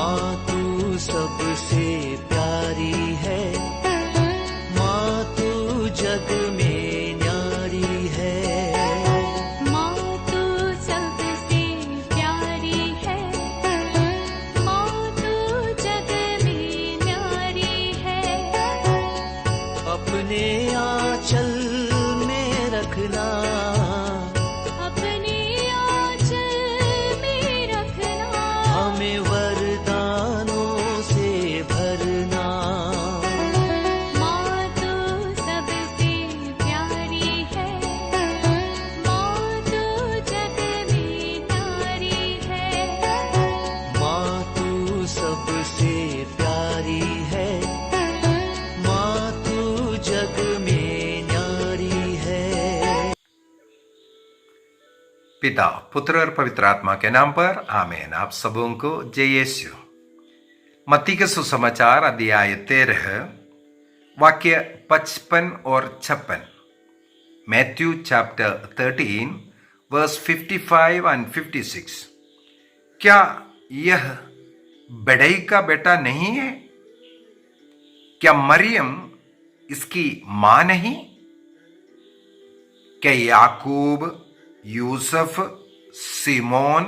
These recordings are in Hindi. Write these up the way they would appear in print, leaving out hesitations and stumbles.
माँ तू सबसे प्यारी है, माँ तू जग में न्यारी है। माँ तू सबसे प्यारी है, माँ तू जग में न्यारी है। अपने आंचल में रखना, अपने आंचल में रखना। हमें वरदानों से भरना। माँ तू सबसे प्यारी है, माँ तू जग में न्यारी है। माँ तू सबसे प्यारी है, माँ तू जग में न्यारी है। पिता, पुत्र और पवित्र आत्मा के नाम पर आमीन। आप सबों को जय यीशु। मत्ती के सुसमाचार अध्याय 13 वाक्य 55 और 56। Matthew chapter 13 verse 55 and 56। क्या यह बढ़ई का बेटा नहीं है? क्या मरियम इसकी मां नहीं? क्या याकूब, यूसुफ, सिमोन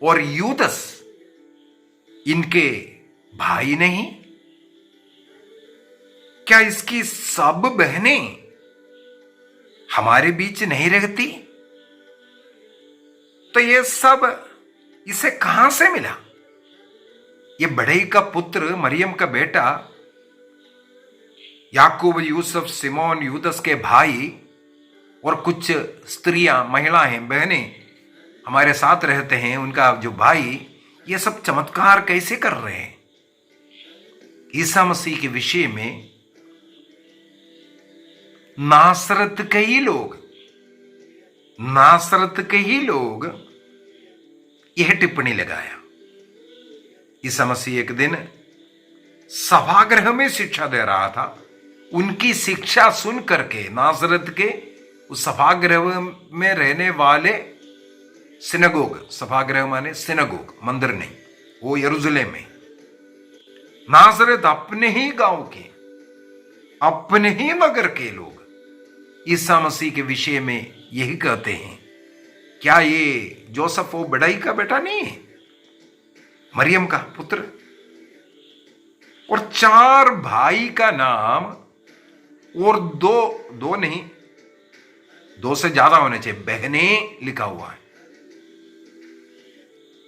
और यूदस इनके भाई नहीं? क्या इसकी सब बहनें हमारे बीच नहीं रहती? तो ये सब इसे कहां से मिला? ये बढ़ई का पुत्र, मरियम का बेटा, याकूब, यूसुफ, सिमोन, यूदस के भाई और कुछ स्त्रियां, महिलाएं, बहनें हमारे साथ रहते हैं, उनका जो भाई, ये सब चमत्कार कैसे कर रहे हैं? ईसा मसीह के विषय में नासरत के ही लोग यह टिप्पणी लगाया। ईसा मसीह एक दिन सभागृह में शिक्षा दे रहा था। उनकी शिक्षा सुन करके नासरत के उस सभागृह में रहने वाले सिनगोग, सभागृह माने सिनगोग, मंदिर नहीं, वो यरूशलेम में, नासरत अपने ही गांव के, अपने ही नगर के लोग ईसा मसीह के विषय में यही कहते हैं, क्या ये जोसेफ वो बढ़ई का बेटा नहीं है, मरियम का पुत्र? और 4 भाई का नाम और दो नहीं, 2 से ज्यादा होने चाहिए, बहनें लिखा हुआ है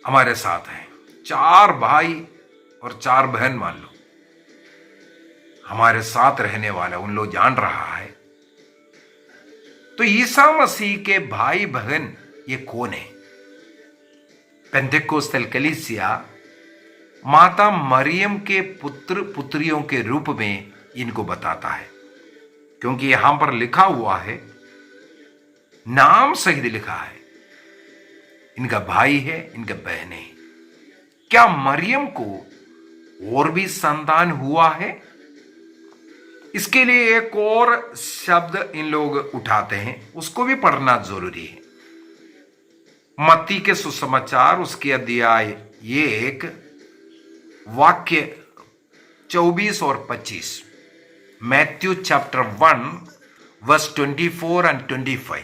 हमारे साथ है। 4 भाई और 4 बहन मान लो, हमारे साथ रहने वाला उन लोग जान रहा है। तो ईसा मसीह के भाई बहन ये कौन है? पेंटेकोस्टल कलीसिया माता मरियम के पुत्र पुत्रियों के रूप में इनको बताता है, क्योंकि यहां पर लिखा हुआ है, नाम सहित लिखा है, इनका भाई है, इनका बहन है। क्या मरियम को और भी संतान हुआ है? इसके लिए एक और शब्द इन लोग उठाते हैं, उसको भी पढ़ना जरूरी है। मत्ती के सुसमाचार उसके अध्याय 1 वाक्य 24 और 25। Matthew chapter 1 verse 24 and 25।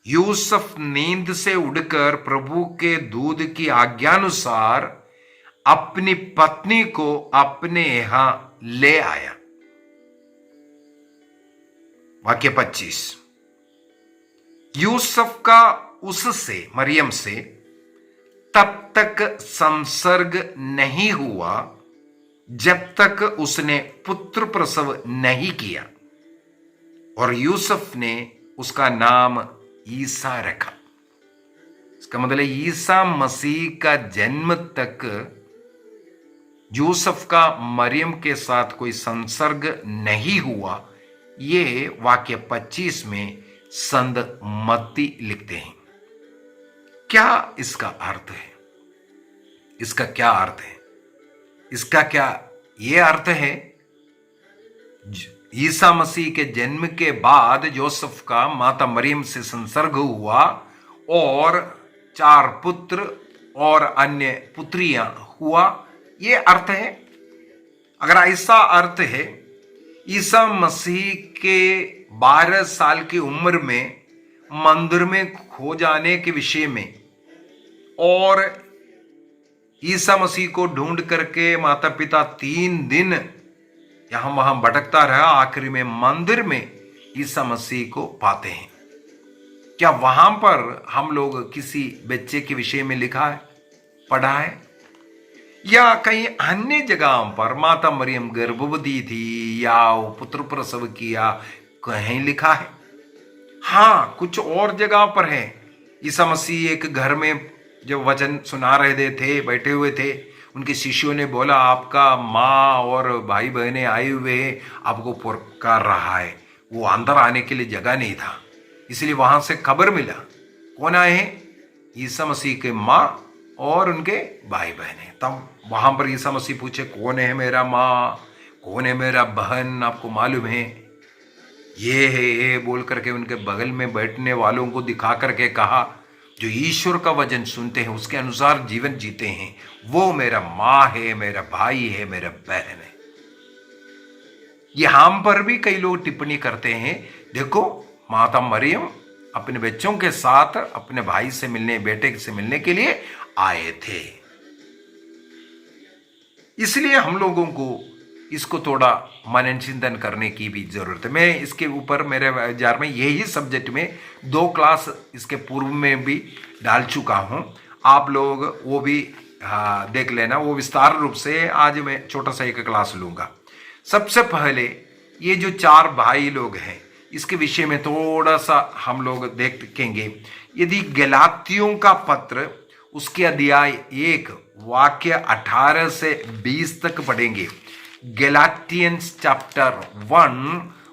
Yusuf नींद से उठकर प्रभु के दूत की आज्ञानुसार अपनी पत्नी को अपने यहां ले आया। वाक्य 25। यूसुफ का उससे, मरियम से, तब तक संसर्ग नहीं हुआ जब तक उसने पुत्र प्रसव नहीं किया, और यूसुफ ने उसका नाम ईसा रखा। इसका मतलब ईसा मसीह का जन्म तक यूसुफ का मरियम के साथ कोई संसर्ग नहीं हुआ। ये वाक्य 25 में संत मत्ती लिखते हैं। क्या इसका अर्थ है? इसका क्या अर्थ है? इसका क्या ये अर्थ है, ईसा मसीह के जन्म के बाद जोसेफ का माता मरियम से संसर्ग हुआ और 4 पुत्र और अन्य पुत्रियां हुआ, ये अर्थ है। अगर ऐसा अर्थ है, ईसा मसीह के 12 साल की उम्र में मंदिर में खो जाने के विषय में और ईसा मसीह को ढूंढ करके माता पिता 3 दिन यहां वहां भटकता रहा, आखिरी में मंदिर में ईसा मसीह को पाते हैं। क्या वहां पर हम लोग किसी बच्चे के विषय में लिखा है, पढ़ा है, या कहीं अन्य जगहों पर माता मरियम गर्भवती थी या वो पुत्र प्रसव किया, कहीं लिखा है? हाँ, कुछ और जगह पर है। ईसा मसीह एक घर में जब वचन सुना रहे थे, बैठे हुए थे, उनके शिष्यों ने बोला, आपका माँ और भाई बहनें आए हुए हैं, आपको पुकार रहा है। वो अंदर आने के लिए जगह नहीं था, इसलिए वहां से खबर मिला, कौन आए हैं? ईसा मसीह के माँ और उनके भाई बहनें। तब वहां पर ईसा मसीह पूछे, कौन है मेरा माँ, कौन है मेरा बहन, आपको मालूम है? ये है, ये बोल करके उनके बगल में बैठने वालों को दिखा करके कहा, जो ईश्वर का वचन सुनते हैं, उसके अनुसार जीवन जीते हैं, वो मेरा माँ है, मेरा भाई है, मेरा बहन है। यहां पर भी कई लोग टिप्पणी करते हैं, देखो माता मरियम अपने बच्चों के साथ अपने भाई से मिलने, बेटे से मिलने के लिए आए थे। इसलिए हम लोगों को इसको थोड़ा मनन चिंतन करने की भी जरूरत है। मैं इसके ऊपर मेरे विचार में यही सब्जेक्ट में 2 क्लास इसके पूर्व में भी डाल चुका हूं, आप लोग वो भी देख लेना, वो विस्तार रूप से। आज मैं छोटा सा एक क्लास लूंगा। सबसे पहले ये जो 4 भाई लोग हैं, इसके विषय में थोड़ा सा हम लोग देखेंगे। यदि गलातियों का पत्र उसके अध्याय 1 वाक्य 18 से 20 तक पढ़ेंगे। गैलाटियंस चैप्टर 1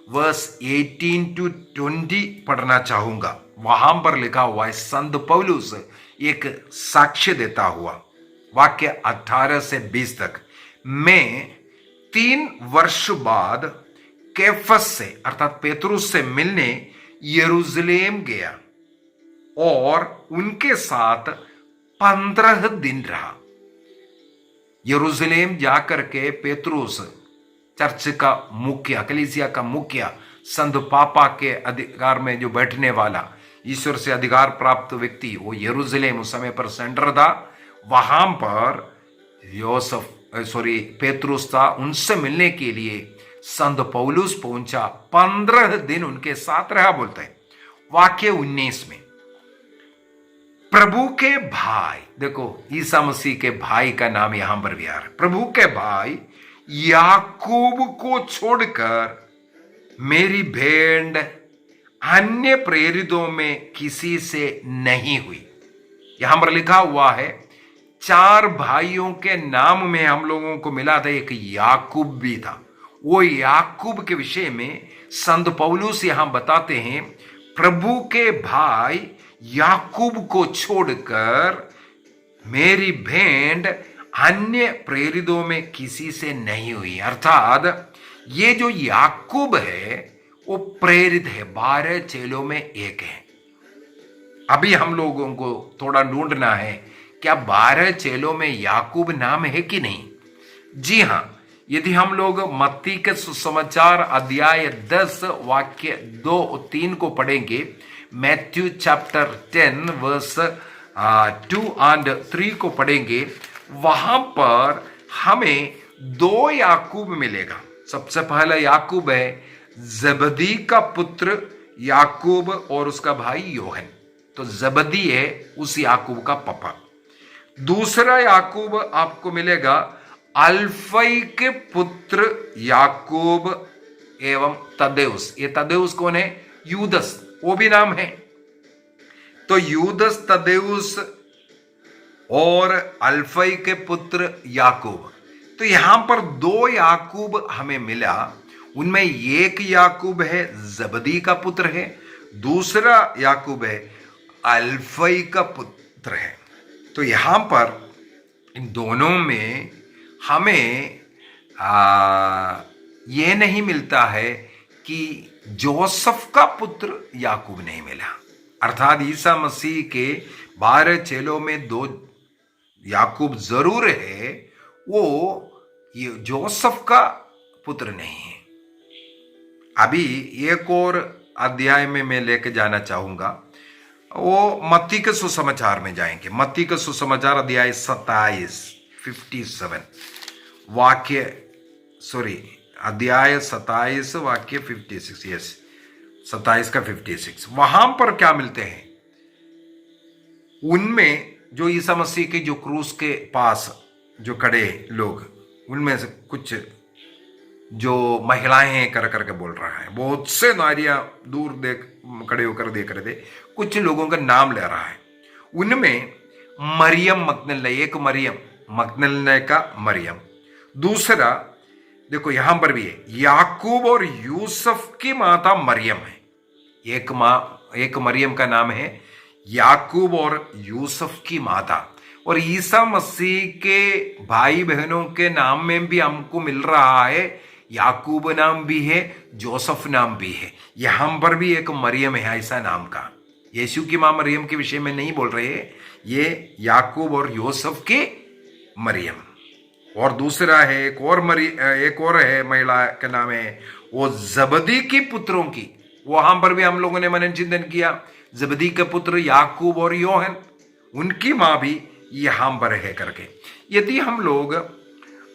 वर्स 18 to 20 पढ़ना चाहूंगा। वहां पर लिखा हुआ है, संत पौलुस एक साक्ष्य देता हुआ, वाक्य 18 से 20 तक, मैं 3 वर्ष बाद कैफस से अर्थात पेतरुस से मिलने यरूशलेम गया और उनके साथ 15 दिन रहा। यरूशलेम जाकर के पेतरुस चर्च का मुखिया, कलीसिया का मुखिया, संत पापा के अधिकार में जो बैठने वाला, ईश्वर से अधिकार प्राप्त व्यक्ति, वो यरूशलेम उस समय पर सेंटर था। वहां पर पेतरुस था, उनसे मिलने के लिए संत पौलुस पहुंचा, 15 दिन उनके साथ रहा। बोलते हैं वाक्य 19 में, प्रभु के भाई, देखो ईसा मसीह के भाई का नाम यहां पर भी आ रहा है, प्रभु के भाई याकूब को छोड़कर मेरी भेंट अन्य प्रेरितों में किसी से नहीं हुई। यहां पर लिखा हुआ है 4 भाइयों के नाम में हम लोगों को मिला था, एक याकूब भी था। वो याकूब के विषय में संत पौलुस यहां बताते हैं, प्रभु के भाई याकूब को छोड़कर मेरी भेंट अन्य प्रेरितों में किसी से नहीं हुई। अर्थात ये जो याकूब है वो प्रेरित है, 12 चेलों में एक है। अभी हम लोगों को थोड़ा ढूंढना है, क्या 12 चेलों में याकूब नाम है कि नहीं? जी हां, यदि हम लोग मत्ती के सुसमाचार अध्याय 10 वाक्य 2 और 3 को पढ़ेंगे, मैथ्यू चैप्टर 10 वर्स 2 and 3 को पढ़ेंगे, वहां पर हमें 2 याकूब मिलेगा। सबसे पहला याकूब है जबदी का पुत्र याकूब और उसका भाई योहन, तो जबदी है उस याकूब का पापा। दूसरा याकूब आपको मिलेगा अल्फई के पुत्र याकूब एवं तदेउस। ये तदेउस कौन है? यूदस, वो भी नाम है। तो यूदस, तदेउस और अल्फई के पुत्र याकूब। तो यहां पर 2 याकूब हमें मिला। उनमें एक याकूब है जबदी का पुत्र है, दूसरा याकूब है अल्फई का पुत्र है। तो यहां पर इन दोनों में हमें यह नहीं मिलता है कि जोसेफ का पुत्र याकूब नहीं मिला। अर्थात ईसा मसीह के 12 चेलों में 2 याकूब जरूर है, वो ये जोसेफ का पुत्र नहीं है। अभी एक और अध्याय में मैं लेके जाना चाहूंगा, वो मत्ती के सुसमाचार में जाएंगे। मत्ती के सुसमाचार अध्याय 57 वाक्य, अध्याय 27 वाक्य 56, यस 27 का 56। वहां पर क्या मिलते हैं, उनमें जो ईसा मसीह के जो क्रूस के पास जो खड़े लोग, उनमें से कुछ जो महिलाएं कर करके बोल रहा है, बहुत से नारियां दूर देख खड़े होकर देख रहे थे, कुछ लोगों का नाम ले रहा है। उनमें मरियम मगदलीना, एक मरियम मगदलीना का मरियम, दूसरा देखो यहां पर भी है, याकूब और यूसुफ की माता मरियम है। एक मरियम का नाम है याकूब और यूसुफ की माता। और ईसा मसीह के भाई बहनों के नाम में भी हमको मिल रहा है, याकूब नाम भी है, जोसेफ नाम भी है। यहां पर भी एक मरियम है ऐसा नाम का। यीशु की मां मरियम के विषय में नहीं बोल रहे, ये याकूब और यूसुफ की मरियम। और दूसरा है एक और है महिला का नाम है वो जबदी की पुत्रों की। वहां पर भी हम लोगों ने मनन चिंतन किया, जबदी के पुत्र याकूब और योहन, उनकी मां भी यहां पर है करके। यदि हम लोग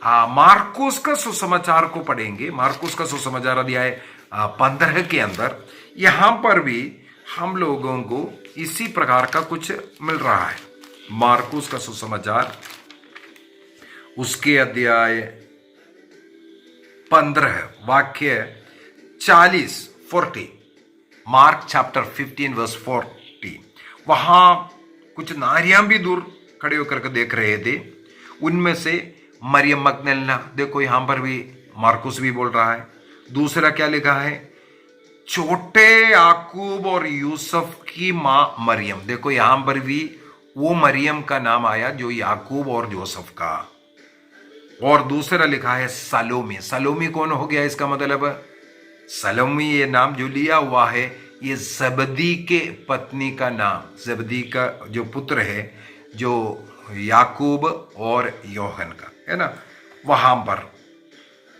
मार्कुस का सुसमाचार को पढ़ेंगे, मार्कुस का सुसमाचार अध्याय 15 के अंदर, यहां पर भी हम लोगों को इसी प्रकार का कुछ मिल रहा है। मार्कुस का सुसमाचार उसके अध्याय 15 वाक्य 40, मार्क चैप्टर 15 वर्स 40। वहां कुछ नारियां भी दूर खड़े होकर के देख रहे थे, उनमें से मरियम मगदलीना, देखो यहां पर भी मार्कुस भी बोल रहा है। दूसरा क्या लिखा है, छोटे याकूब और यूसुफ की मां मरियम, देखो यहां पर भी वो मरियम का नाम आया जो याकूब और जोसेफ का। और दूसरा लिखा है सलोमी। सलोमी कौन हो गया, इसका मतलब सलोमी ये नाम जो लिया हुआ है ये जबदी के पत्नी का नाम, जबदी का जो पुत्र है, जो याकूब और योहन का है ना, वहां पर,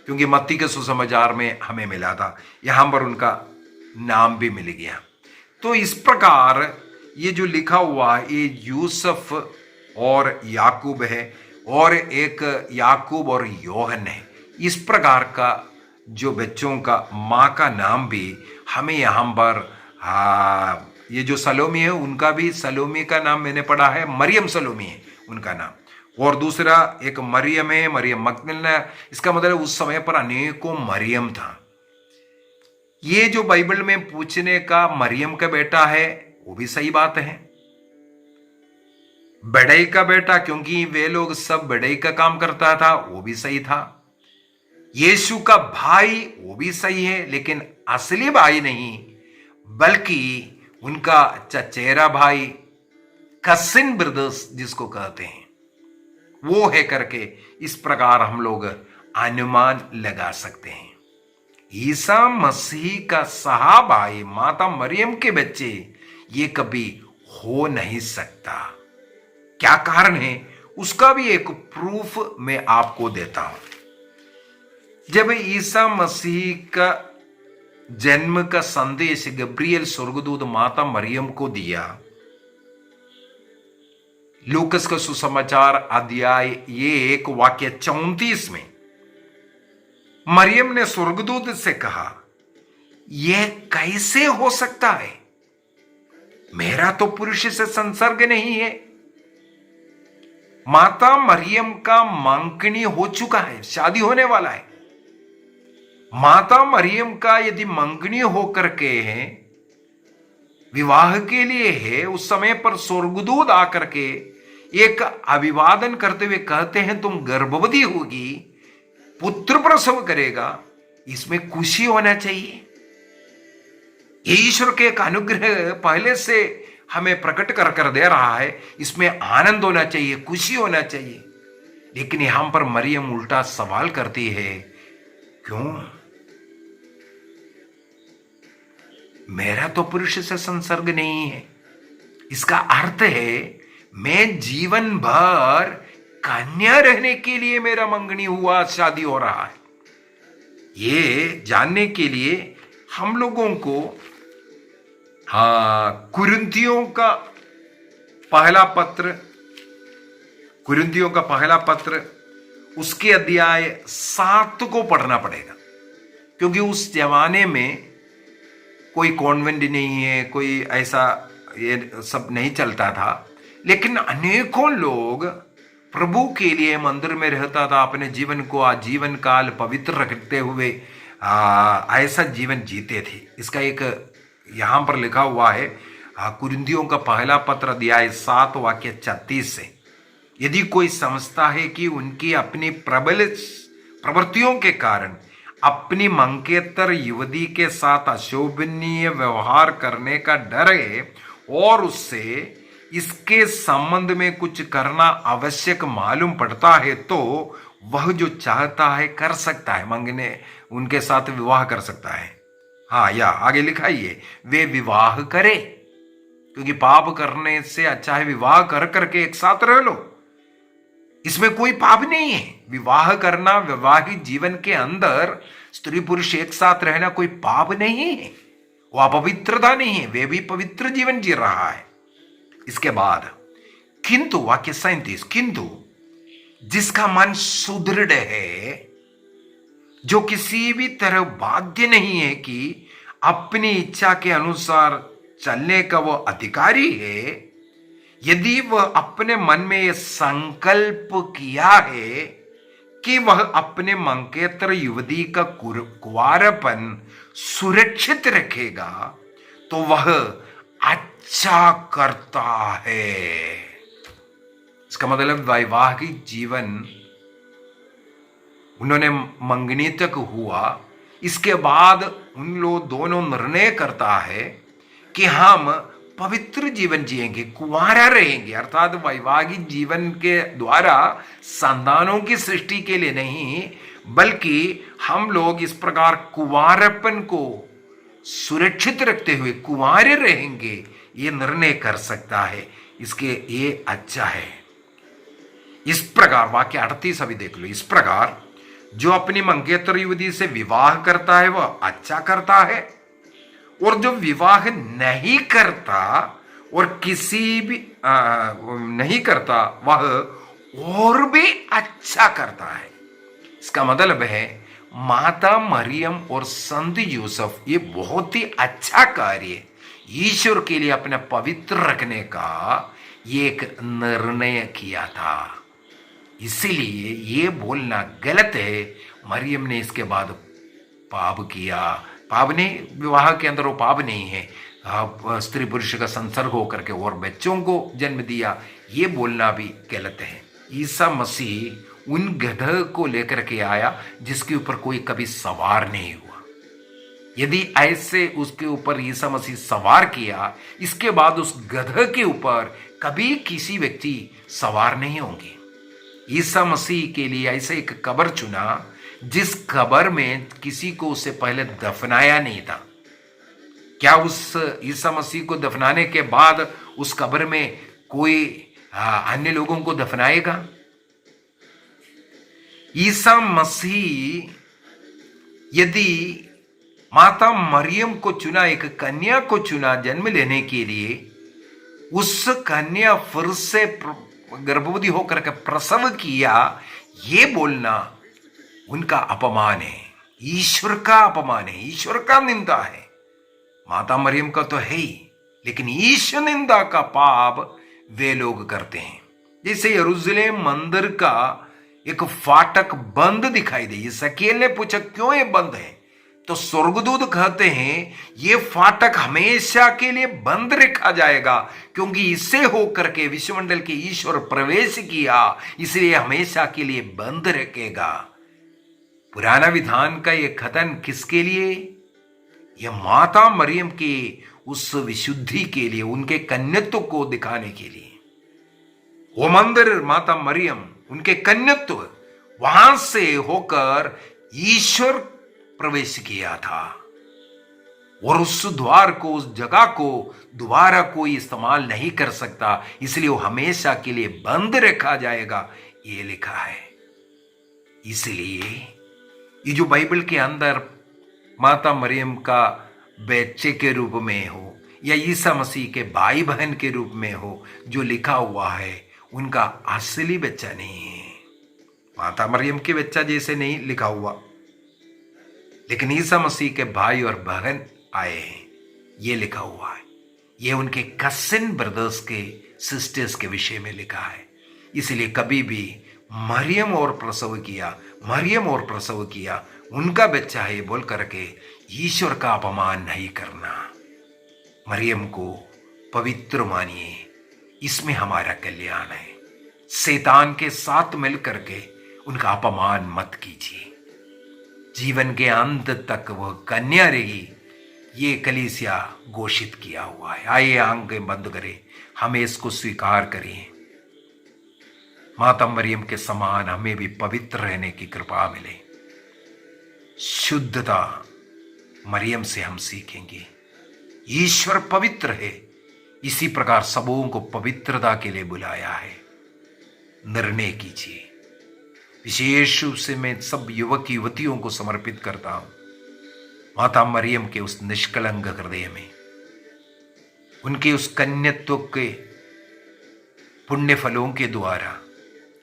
क्योंकि मत्ती के सुसमाचार में हमें मिला था, यहां पर उनका नाम भी मिल गया। तो इस प्रकार ये जो लिखा हुआ है ये यूसुफ और याकूब है, और एक याकूब और योहन है। इस प्रकार का जो बच्चों का माँ का नाम भी हमें यहाँ पर, ये जो सलोमी है उनका भी, सलोमी का नाम मैंने पढ़ा है, मरियम सलोमी है उनका नाम। और दूसरा एक मरियम है, मरियम मगदलीना। इसका मतलब उस समय पर अनेकों मरियम था। ये जो बाइबल में पूछने का मरियम का बेटा है वो भी सही बात है, बढ़ई का बेटा, क्योंकि वे लोग सब बढ़ई का काम करता था, वो भी सही था। यीशु का भाई वो भी सही है, लेकिन असली भाई नहीं, बल्कि उनका चचेरा भाई, कसिन ब्रदर्स जिसको कहते हैं, वो है करके इस प्रकार हम लोग अनुमान लगा सकते हैं। ईसा मसीह का सहा भाई माता मरियम के बच्चे ये कभी हो नहीं सकता। क्या कारण है उसका भी एक प्रूफ मैं आपको देता हूं। जब ईसा मसीह का जन्म का संदेश गब्रियल स्वर्गदूत माता मरियम को दिया, लूकस का सुसमाचार अध्याय ये 1 वाक्य 34 में मरियम ने स्वर्गदूत से कहा, यह कैसे हो सकता है, मेरा तो पुरुष से संसर्ग नहीं है। माता मरियम का मांगनी हो चुका है, शादी होने वाला है। माता मरियम का यदि मंगनी होकर के है, विवाह के लिए है, उस समय पर स्वर्गदूत आकर के एक अभिवादन करते हुए कहते हैं तुम गर्भवती होगी, पुत्र प्रसव करेगा, इसमें खुशी होना चाहिए। ईश्वर के एक अनुग्रह पहले से हमें प्रकट कर कर दे रहा है, इसमें आनंद होना चाहिए, खुशी होना चाहिए। लेकिन यहां पर मरियम उल्टा सवाल करती है, क्यों, मेरा तो पुरुष से संसर्ग नहीं है। इसका अर्थ है मैं जीवन भर कन्या रहने के लिए मेरा मंगनी हुआ, शादी हो रहा है। ये जानने के लिए हम लोगों को कुरिन्थियों का पहला पत्र उसके अध्याय 7 को पढ़ना पड़ेगा, क्योंकि उस जमाने में कोई कॉन्वेंट नहीं है, कोई ऐसा ये सब नहीं चलता था, लेकिन अनेकों लोग प्रभु के लिए मंदिर में रहता था, अपने जीवन को आजीवन काल पवित्र रखते हुए ऐसा जीवन जीते थे। इसका एक यहां पर लिखा हुआ है, कुरिन्थियों का पहला पत्र अध्याय 7 वाक्य 36 से, यदि कोई समझता है कि उनकी अपनी प्रबल प्रवृत्तियों के कारण अपनी मंगेतर युवती के साथ अशोभनीय व्यवहार करने का डर है और उससे इसके संबंध में कुछ करना आवश्यक मालूम पड़ता है, तो वह जो चाहता है कर सकता है, मंगने उनके साथ विवाह कर सकता है। हाँ, या आगे लिखा ही है, वे विवाह करे, क्योंकि पाप करने से अच्छा है विवाह कर करके एक साथ रह लो, इसमें कोई पाप नहीं है। विवाह करना, वैवाहिक जीवन के अंदर स्त्री पुरुष एक साथ रहना कोई पाप नहीं है, वो अपवित्रता नहीं है, वे भी पवित्र जीवन जी रहा है। इसके बाद किंतु वाक्य 37, किंतु जिसका मन सुदृढ़ है, जो किसी भी तरह बाध्य नहीं है कि अपनी इच्छा के अनुसार चलने का वो अधिकारी है, यदि वह अपने मन में यह संकल्प किया है कि वह अपने मंगेतर युवती का कुंवारापन सुरक्षित रखेगा, तो वह अच्छा करता है। इसका मतलब वैवाहिक जीवन उन्होंने मंगनी तक हुआ, इसके बाद उन लोग दोनों निर्णय करता है कि हम पवित्र जीवन जिएंगे, कुंवारा रहेंगे, अर्थात वैवाहिक जीवन के द्वारा संतानों की सृष्टि के लिए नहीं, बल्कि हम लोग इस प्रकार कुंवारापन को सुरक्षित रखते हुए कुंवारे रहेंगे, ये निर्णय कर सकता है। इसके ये अच्छा है। इस प्रकार वाक्य 38 अभी देख लो, इस प्रकार जो अपनी मंगेतर युवती से विवाह करता है वह अच्छा करता है, और जो विवाह नहीं करता और किसी भी नहीं करता वह और भी अच्छा करता है। इसका मतलब है माता मरियम और संत यूसुफ ये बहुत ही अच्छा कार्य ईश्वर के लिए अपने पवित्र रखने का ये एक निर्णय किया था। इसीलिए ये बोलना गलत है मरियम ने इसके बाद पाप किया। पाप नहीं, विवाह के अंदर वो पाप नहीं है, स्त्री पुरुष का संसर्ग होकर के और बच्चों को जन्म दिया, ये बोलना भी गलत है। ईसा मसीह उन गधे को लेकर के आया जिसके ऊपर कोई कभी सवार नहीं हुआ। यदि ऐसे उसके ऊपर ईसा मसीह सवार किया, इसके बाद उस गधे के ऊपर कभी किसी व्यक्ति सवार नहीं होंगे। ईसा मसीह के लिए ऐसे एक कब्र चुना जिस कब्र में किसी को उससे पहले दफनाया नहीं था। क्या उस ईसा मसीह को दफनाने के बाद उस कब्र में कोई अन्य लोगों को दफनाएगा? ईसा मसीह यदि माता मरियम को चुना, एक कन्या को चुना जन्म लेने के लिए, उस कन्या फिर से गर्भवती होकर के प्रसव किया, ये बोलना उनका अपमान है, ईश्वर का अपमान है, ईश्वर का निंदा है। माता मरियम का तो है ही, लेकिन ईश्वर निंदा का पाप वे लोग करते हैं। जैसे यरूशलेम मंदिर का एक फाटक बंद दिखाई दे, इसराइल ने पूछा क्यों ये बंद है, तो स्वर्गदूत कहते हैं ये फाटक हमेशा के लिए बंद रखा जाएगा, क्योंकि इससे होकर के विश्वमंडल के ईश्वर प्रवेश किया, इसलिए हमेशा के लिए बंद रखेगा। पुराना विधान का ये कथन किसके लिए? यह माता मरियम के उस विशुद्धि के लिए, उनके कन्यत्व को दिखाने के लिए। वो मंदिर माता मरियम, उनके कन्यत्व, वहां से होकर ईश्वर प्रवेश किया था। और उस द्वार को, उस जगह को दोबारा कोई इस्तेमाल नहीं कर सकता, इसलिए वो हमेशा के लिए बंद रखा जाएगा, ये लिखा है। इसलिए ये जो बाइबल के अंदर माता मरियम का बच्चे के रूप में हो या ईसा मसीह के भाई बहन के रूप में हो, जो लिखा हुआ है उनका असली बच्चा नहीं है। माता मरियम के बच्चा जैसे नहीं लिखा हुआ, लेकिन ईसा मसीह के भाई और बहन आए हैं, ये लिखा हुआ है। ये उनके कजिन ब्रदर्स के, सिस्टर्स के विषय में लिखा है। इसलिए कभी भी मरियम और प्रसव किया उनका बच्चा है बोल करके ईश्वर का अपमान नहीं करना। मरियम को पवित्र मानिए, इसमें हमारा कल्याण है। शैतान के साथ मिल करके उनका अपमान मत कीजिए। जीवन के अंत तक वह कन्या रही, ये कलीसिया घोषित किया हुआ है। आइए आंखें बंद करें, हमें इसको स्वीकार करें। माता मरियम के समान हमें भी पवित्र रहने की कृपा मिले। शुद्धता मरियम से हम सीखेंगे। ईश्वर पवित्र है, इसी प्रकार सबों को पवित्रता के लिए बुलाया है। निर्णय कीजिए। विशेष रूप से मैं सब युवक युवतियों को समर्पित करता हूं, माता मरियम के उस निष्कलंक हृदय में, उनके उस कन्यत्व के पुण्य फलों के द्वारा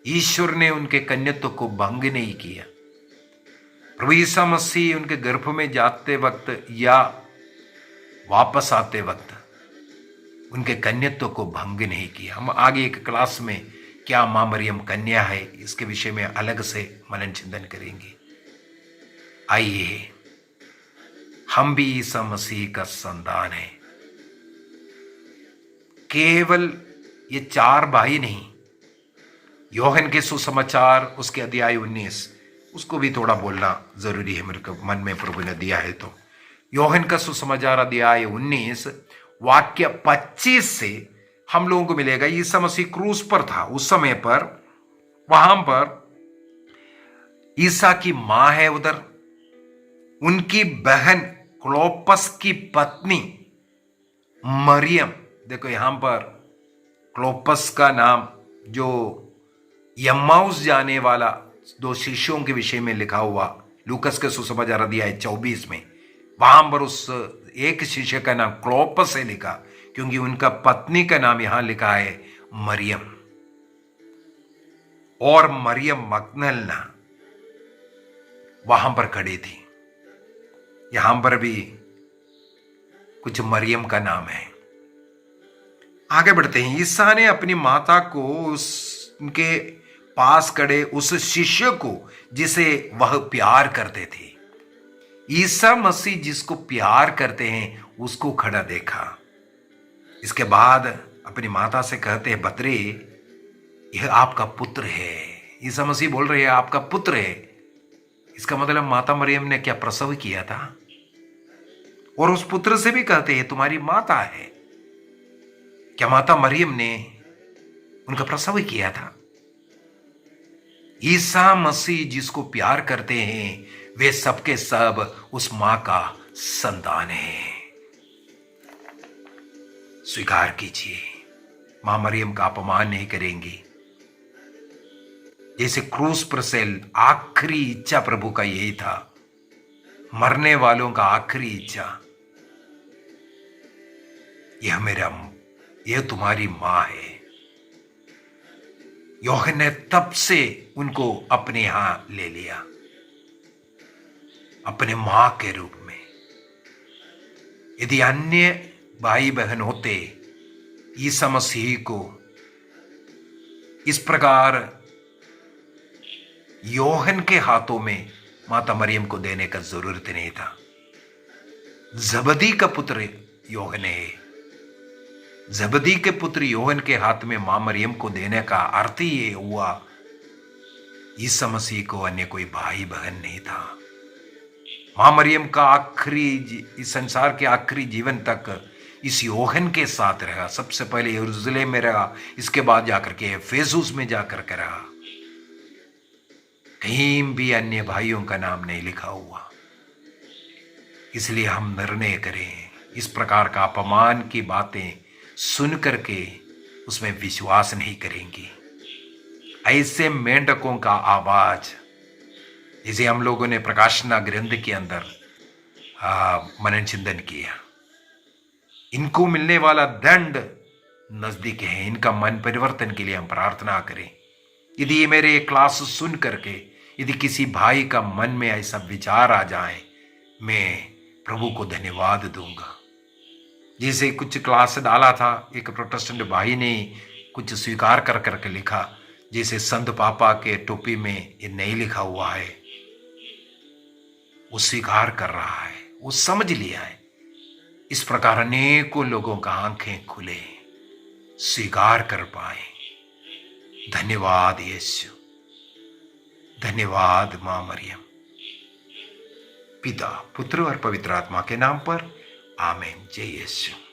ईश्वर ने उनके कन्यत्व को भंग नहीं किया। प्रभु ईसा मसीह उनके गर्भ में जाते वक्त या वापस आते वक्त उनके कन्यत्व को भंग नहीं किया। हम आगे एक क्लास में क्या मां मरियम कन्या है इसके विषय में अलग से मनन चिंतन करेंगे। आइए हम भी ईसा मसीह का संतान है। केवल ये 4 भाई नहीं, योहन के सुसमाचार उसके अध्याय 19, उसको भी थोड़ा बोलना जरूरी है, मेरे को मन में प्रभु ने दिया है। तो योहन का सुसमाचार अध्याय 19 वाक्य 25 से हम लोगों को मिलेगा। ईसा मसीह क्रूस पर था उस समय पर, वहां पर ईसा की मां है, उधर उनकी बहन क्लोपस की पत्नी मरियम। देखो यहां पर क्लोपस का नाम जो यम्माउस जाने वाला 2 शिष्यों के विषय में लिखा हुआ लूकस के सुसमाचार अध्याय 24 में, वहां पर उस एक शिष्य का नाम क्लोपस है लिखा, क्योंकि उनका पत्नी का नाम यहां लिखा है मरियम। और मरियम मगदलेना वहां पर खड़ी थी। यहां पर भी कुछ मरियम का नाम है। आगे बढ़ते हैं। ईसा ने अपनी माता को उनके पास खड़े उस शिष्य को जिसे वह प्यार करते थे, ईसा मसीह जिसको प्यार करते हैं, उसको खड़ा देखा। इसके बाद अपनी माता से कहते हैं, बतरे यह आपका पुत्र है। ईसा मसीह बोल रहे हैं आपका पुत्र है। इसका मतलब माता मरियम ने क्या प्रसव किया था? और उस पुत्र से भी कहते हैं तुम्हारी माता है। क्या माता मरियम ने उनका प्रसव किया था? ईसा मसीह जिसको प्यार करते हैं, वे सबके सब उस मां का संतान है। स्वीकार कीजिए, मां मरियम का अपमान नहीं करेंगे। जैसे क्रूस पर से आखिरी इच्छा प्रभु का यही था, मरने वालों का आखिरी इच्छा, यह तुम्हारी मां है। यूहन्ना ने तब से उनको अपने यहां ले लिया, अपने मां के रूप में। यदि अन्य भाई बहन होते ईसा मसीह को इस प्रकार यूहन्ना के हाथों में माता मरियम को देने का जरूरत नहीं था। जबदी का पुत्र यूहन्ना है। जबदी के पुत्र यूहन्ना के हाथ में मां मरियम को देने का अर्थ ही ये हुआ, ईसा मसीह को अन्य कोई भाई बहन नहीं था। मां मरियम का इस संसार के आखिरी जीवन तक इस यूहन्ना के साथ रहा। सबसे पहले यरूशलेम में रहा, इसके बाद जाकर के एफेसुस में जाकर के रहा। कहीं भी अन्य भाइयों का नाम नहीं लिखा हुआ। इसलिए हम निर्णय करें, इस प्रकार का अपमान की बातें सुन करके उसमें विश्वास नहीं करेंगे। ऐसे मेंढकों का आवाज, जिसे हम लोगों ने प्रकाशना ग्रंथ के अंदर मनन चिंतन किया, इनको मिलने वाला दंड नजदीक है। इनका मन परिवर्तन के लिए हम प्रार्थना करें। यदि ये मेरे क्लास सुन करके यदि किसी भाई का मन में ऐसा विचार आ जाए, मैं प्रभु को धन्यवाद दूंगा। जैसे कुछ क्लास डाला था, एक प्रोटेस्टेंट भाई ने कुछ स्वीकार कर करके लिखा, जैसे संत पापा के टोपी में ये नहीं लिखा हुआ है, वो स्वीकार कर रहा है, वो समझ लिया है। इस प्रकार अनेकों लोगों का आंखें खुले, स्वीकार कर पाए। धन्यवाद यीशु, धन्यवाद मां मरियम। पिता, पुत्र और पवित्र आत्मा के नाम पर आमीन। जय यीशु।